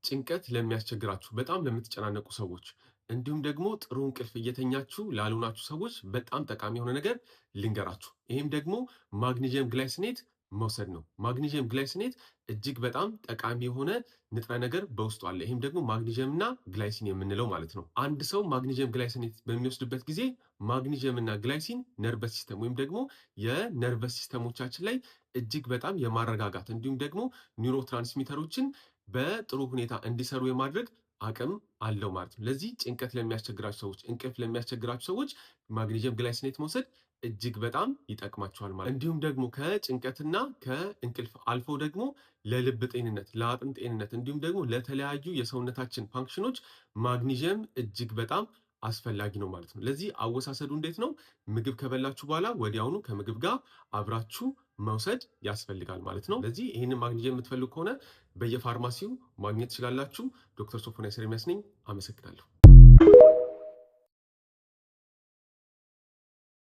ጭንቀት ለሚያስቸግራችሁ በጣም ለምትጨናነቁ ሰዎች እንዲሁም ደግሞ ጥሩ እንቅልፍ እየተኛችሁ ላልሆናችሁ ሰዎች በጣም ጠቃሚ የሆነ ነገር ልንገራችሁ። ይህም ደግሞ ማግኒዥየም ግላይሲኔት መውሰድ ነው። ማግኒዥየም ግላይሲኔት እጅግ በጣም ጠቃሚ የሆነ ንጥረ ነገር በውስጡ አለ። ይህም ደግሞ ማግኒዥየም እና ግላይሲን የምንለው ማለት ነው። አንድ ሰው ማግኒዥየም ግላይሲኔት በሚወስድበት ጊዜ ማግኒዥየም እና ግላይሲን ነርቨስ ሲስተም ወይም ደግሞ የነርቨስ ሲስተሞቻችን ላይ እጅግ በጣም የማረጋጋት እንዲሁም ደግሞ ኒውሮ ትራንስሚተሮችን በጥሩ ሁኔታ እንዲሰሩ የማድረግ አቅም አለው ማለት ነው። ለዚህ ጭንቀት ለሚያስቸግራችሁ ሰዎች፣ እንቅልፍ ለሚያስቸግራችሁ ሰዎች ማግኒዥየም ግላይሲኔት መውሰድ እጅግ በጣም ይጠቅማችኋል ማለት። እንዲሁም ደግሞ ከጭንቀትና ከእንቅልፍ አልፎ ደግሞ ለልብ ጤንነት፣ ለአጥንት ጤንነት እንዲሁም ደግሞ ለተለያዩ የሰውነታችን ፋንክሽኖች ማግኒዥየም እጅግ በጣም አስፈላጊ ነው ማለት ነው። ለዚህ አወሳሰዱ እንዴት ነው? ምግብ ከበላችሁ በኋላ ወዲያውኑ ከምግብ ጋር አብራችሁ መውሰድ ያስፈልጋል ማለት ነው። ለዚህ ይህንን ማግኒዥየም የምትፈልጉ ከሆነ በየፋርማሲው ማግኘት ትችላላችሁ። ዶክተር ሶፎንያስ ኤርምያስ ነኝ። አመሰግናለሁ።